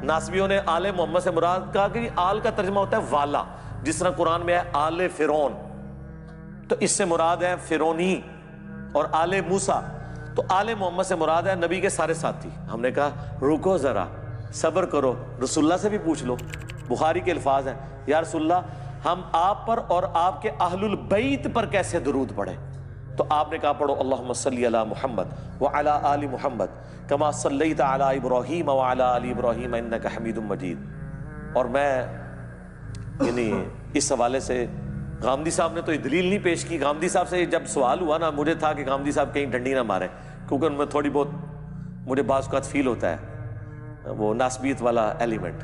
ناسبیوں نے آل محمد سے مراد کہا کہ آل کا ترجمہ ہوتا ہے والا، جس طرح قرآن میں ہے آل فرعون، تو اس سے مراد ہے فرعونی، اور آل موسیٰ تو آل محمد سے مراد ہے نبی کے سارے ساتھی۔ ہم نے کہا رکو ذرا، صبر کرو، رسول اللہ سے بھی پوچھ لو۔ بخاری کے الفاظ ہیں، یا رسول اللہ ہم آپ پر اور آپ کے اہل البیت پر کیسے درود پڑھیں؟ تو آپ نے کہا پڑھو اللہم صلی علی محمد وعلی آل محمد کما صلیت علی ابراہیم وعلی آل ابراہیم انک حمید مجید۔ اور میں یعنی اس حوالے سے غامدی صاحب نے تو یہ دلیل نہیں پیش کی۔ غامدی صاحب سے جب سوال ہوا نا، مجھے تھا کہ غامدی صاحب کہیں ڈنڈی نہ ماریں، کیونکہ ان میں تھوڑی بہت مجھے بعض اوقات فیل ہوتا ہے وہ ناسبیت والا ایلیمنٹ۔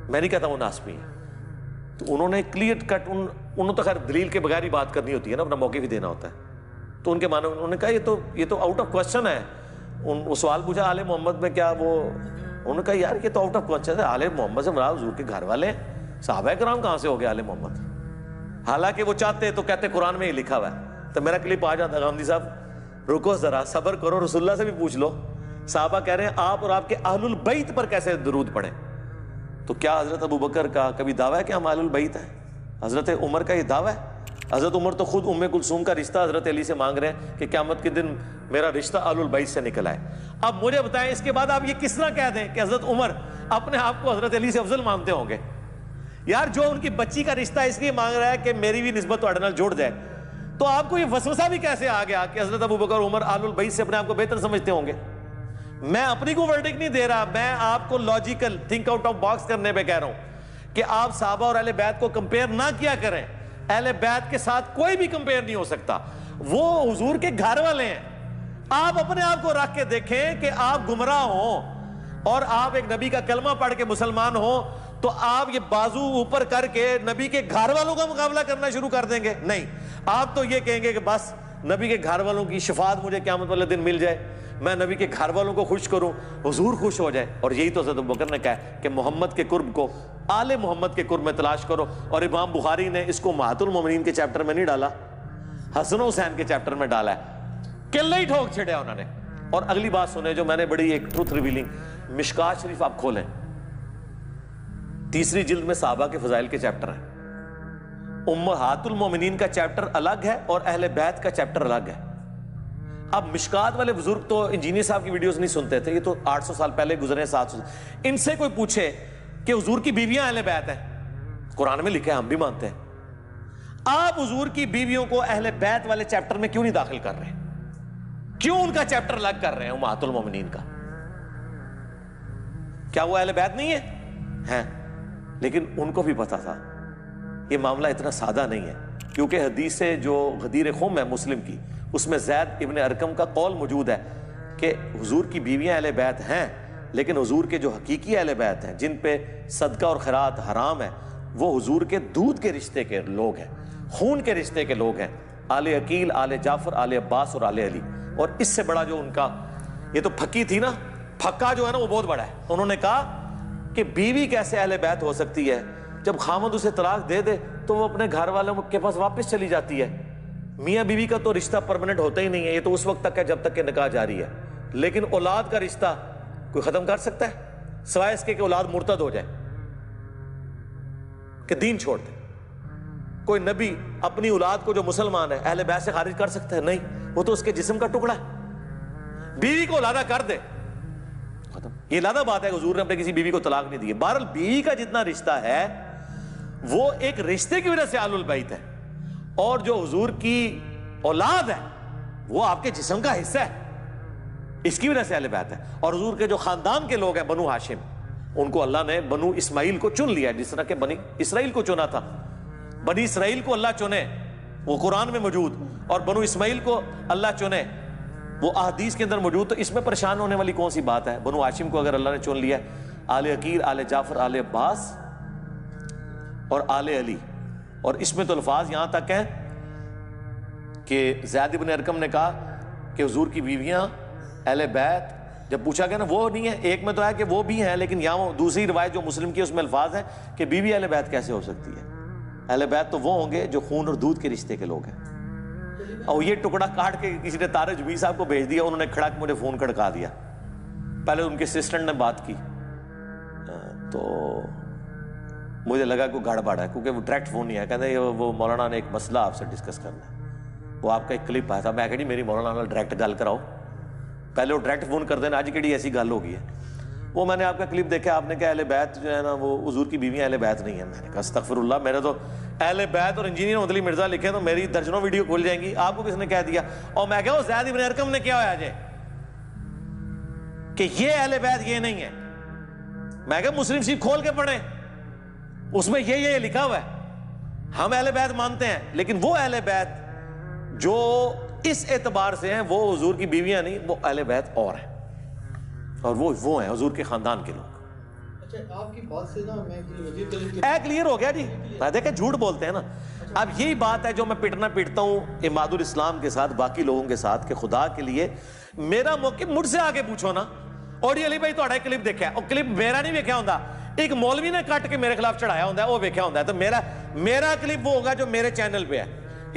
میں نہیں کہتا وہ ناسبی ہیں، تو انہوں نے کلیئر کٹ انہوں تو خیر دلیل کے بغیر ہی بات کرنی ہوتی ہے نا، اپنا موقع بھی دینا ہوتا ہے، تو ان کے معنی انہوں نے کہا یہ تو آؤٹ آف کوسچن ہے۔ وہ سوال پوچھا آل محمد میں کیا وہ، انہوں نے کہا یار یہ تو آؤٹ آف کوسچن ہے، آل محمد سے مراد حضور کے گھر والے ہیں، صحابہ کرام کہاں سے ہو گئے آل محمد؟ حالانکہ وہ چاہتے تو کہتے قرآن میں ہی لکھا ہوا ہے۔ تو میرا کلپ آ جاتا غامدی صاحب رکو ذرا، صبر کرو، رسول اللہ سے بھی پوچھ لو۔ صحابہ کہہ رہے ہیں آپ اور آپ کے اہل البیت پر کیسے درود پڑھیں؟ تو کیا حضرت ابوبکر کا کبھی دعویٰ ہے کہ ہم اہل البیت ہیں؟ حضرت عمر کا یہ دعویٰ ہے؟ حضرت عمر تو خود ام کلثوم کا رشتہ حضرت علی سے مانگ رہے ہیں کہ قیامت کے دن میرا رشتہ اہل البیت سے نکل آئے۔ اب مجھے بتائیں اس کے بعد آپ یہ کس طرح کہہ دیں کہ حضرت عمر اپنے آپ کو حضرت علی سے افضل مانتے ہوں گے؟ یار جو ان کی بچی کا رشتہ اس لیے مانگ رہا ہے کہ میری بھی نسبت تو نال جڑ جائے، تو آپ کو یہ وسوسہ بھی کیسے آ گیا کہ حضرت ابوبکر عمر اہل البیت سے اپنے آپ کو بہتر سمجھتے ہوں گے؟ میں اپنی کو ورڈکٹ نہیں دے رہا، میں آپ کو logical think out of box کرنے پہ کہہ رہا ہوں کہ آپ صحابہ اور اہل بیت کو کمپیئر نہ کیا کریں۔ اہل بیت کے ساتھ کوئی بھی کمپیئر نہیں ہو سکتا، وہ حضور کے گھر والے ہیں۔ آپ اپنے آپ کو رکھ کے دیکھیں کہ آپ گمراہ ہوں اور آپ ایک نبی کا کلمہ پڑھ کے مسلمان ہوں تو آپ یہ بازو اوپر کر کے نبی کے گھر والوں کا مقابلہ کرنا شروع کر دیں گے؟ نہیں، آپ تو یہ کہیں گے کہ بس نبی کے گھر والوں کی شفاعت مجھے قیامت والے دن مل جائے، میں نبی کے گھر والوں کو خوش کروں، حضور خوش ہو جائے۔ اور یہی تو حضرت ابوبکر نے کہا کہ محمد کے قرب کو آل محمد کے قرب میں تلاش کرو، اور امام بخاری نے اس کو امہات المومنین کے چیپٹر میں نہیں ڈالا، حسن و حسین کے چیپٹر میں ڈالا ہے، قلعہ ہی ٹھوک چھڑیا انہوں نے۔ اور اگلی بات سنیں جو میں نے بڑی ایک ٹروتھ ریویلنگ، مشکات شریف آپ کھولیں، تیسری جلد میں صحابہ کے فضائل کے چیپٹر ہیں، امہات المومنین کا چیپٹر الگ ہے اور اہل بیت کا چیپٹر الگ ہے۔ اب مشکات والے بزرگ تو انجینئر صاحب کی ویڈیوز نہیں سنتے تھے، یہ تو 800 سال پہلے گزرے، 700۔ ان سے کوئی پوچھے کہ حضور کی بیویاں اہل بیت ہیں، قرآن میں لکھا ہے، ہم بھی مانتے ہیں، آپ حضور کی بیویوں کو اہل بیت والے چیپٹر میں کیوں نہیں داخل کر رہے؟ کیوں ان کا چیپٹر الگ کر رہے ہیں امہات المومنین کا؟ کیا وہ اہل بیت نہیں ہیں؟ لیکن ان کو بھی پتا تھا یہ معاملہ اتنا سادہ نہیں ہے، کیونکہ حدیث جو غدیر خم ہے مسلم کی، اس میں زید ابن ارقم کا قول موجود ہے کہ حضور کی بیویاں اہل بیت ہیں، لیکن حضور کے جو حقیقی اہل بیت ہیں جن پہ صدقہ اور خیرات حرام ہے، وہ حضور کے دودھ کے رشتے کے لوگ ہیں، خون کے رشتے کے لوگ ہیں، آل عقیل، آل جعفر، آل عباس اور آل علی۔ اور اس سے بڑا جو ان کا، یہ تو پھکی تھی نا، پھکا جو ہے نا وہ بہت بڑا ہے۔ انہوں نے کہا کہ بیوی کیسے اہل بیت ہو سکتی ہے؟ جب خامد اسے طلاق دے دے تو وہ اپنے گھر والوں کے پاس واپس چلی جاتی ہے۔ میاں بیوی کا تو رشتہ پرماننٹ ہوتا ہی نہیں ہے، یہ تو اس وقت تک ہے جب تک کہ نکاح جاری ہے، لیکن اولاد کا رشتہ کوئی ختم کر سکتا ہے سوائے اس کے کہ اولاد مرتد ہو جائے، کہ دین چھوڑ دے؟ کوئی نبی اپنی اولاد کو جو مسلمان ہے اہل بیت سے خارج کر سکتا ہے؟ نہیں، وہ تو اس کے جسم کا ٹکڑا ہے۔ بیوی کو علیحدہ کر دے، ختم۔ یہ علیحدہ بات ہے کہ حضور نے اپنے کسی بیوی کو طلاق نہیں دی ہے۔ بہرحال بیوی کا جتنا رشتہ ہے وہ ایک رشتے کی وجہ سے آل البیت ہے، اور جو حضور کی اولاد ہے وہ آپ کے جسم کا حصہ ہے، اس کی وجہ سے اہل بیت ہے۔ اور حضور کے جو خاندان کے لوگ ہیں بنو ہاشم، ان کو اللہ نے بنو اسماعیل کو چن لیا ہے، جس طرح کہ بنی اسرائیل کو چنا تھا۔ بنی اسرائیل کو اللہ چنے، وہ قرآن میں موجود، اور بنو اسماعیل کو اللہ چنے، وہ احادیث کے اندر موجود۔ تو اس میں پریشان ہونے والی کون سی بات ہے؟ بنو ہاشم کو اگر اللہ نے چن لیا، آل عقیل، آل جعفر، آل عباس اور آل علی، اور اس میں تو الفاظ یہاں تک ہیں کہ زید بن ارقم نے کہا کہ حضور کی بیویاں اہل بیت، جب پوچھا گیا نا وہ نہیں ہے، ایک میں تو ہے کہ وہ بھی ہیں، لیکن یہاں دوسری روایت جو مسلم کی اس میں الفاظ ہیں کہ بیوی اہل بیت کیسے ہو سکتی ہے؟ اہل بیت تو وہ ہوں گے جو خون اور دودھ کے رشتے کے لوگ ہیں۔ اور یہ ٹکڑا کاٹ کے کسی نے طارق جبیر صاحب کو بھیج دیا، انہوں نے کھڑا کے مجھے فون کھڑکا دیا۔ پہلے ان کے اسسٹنٹ نے بات کی، تو مجھے لگا کوئی گڑبڑ ہے، کیونکہ وہ ڈائریکٹ فون نہیں ہے، کہتے وہ مولانا نے ایک مسئلہ آپ سے ڈسکس کرنا ہے، وہ آپ کا ایک کلپ آیا تھا، میں کہا جی میری مولانا ڈائریکٹ گل کراؤ، پہلے وہ ڈائریکٹ فون کر دینا، آج کیڑی ایسی گل ہو گئی ہے۔ وہ میں نے آپ کا کلپ دیکھا، آپ نے کہا اہل بیت جو ہے نا وہ حضور کی بیویاں اہل بیت نہیں ہیں۔ میں نے کہا استغفر اللہ، میرے تو اہل بیت اور انجینئر مدلی مرزا لکھے تو میری درجنوں ویڈیو کھل جائیں گی، آپ کو کس نے کہہ دیا؟ اور میں کہا وہ زید بن ارقم نے کیا ہوا جے کہ یہ اہل بیت یہ نہیں ہے؟ میں کہا مسلم شریف کھول کے پڑھیں، اس میں یہ لکھا ہوا ہے، ہم اہل بیت مانتے ہیں، لیکن وہ اہل بیت جو اس اعتبار سے ہیں وہ حضور کی بیویاں نہیں، وہ اہل بیت اور ہیں، اور وہ ہیں حضور کے خاندان کے لوگ۔ اچھا آپ کی بات سے نا میں کلیئر ہو گیا جی، دیکھیں جھوٹ بولتے ہیں نا۔ اب یہی بات ہے جو میں پیٹتا ہوں اماد الاسلام کے ساتھ، باقی لوگوں کے ساتھ، کہ خدا کے لیے میرا موقف مجھ سے آگے پوچھو نا۔ اور علی بھائی تھوڑا کلپ دیکھا، اور کلپ میرا نہیں ویکھیا ہوندا، ایک مولوی نے کٹ کے میرے خلاف چڑھایا ہوندا ہے، وہ ویکھیا ہوندا ہے، تو میرا کلپ وہ ہوگا جو میرے چینل پہ ہے،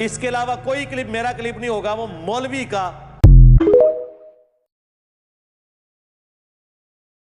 اس کے علاوہ کوئی کلپ میرا کلپ نہیں ہوگا، وہ مولوی کا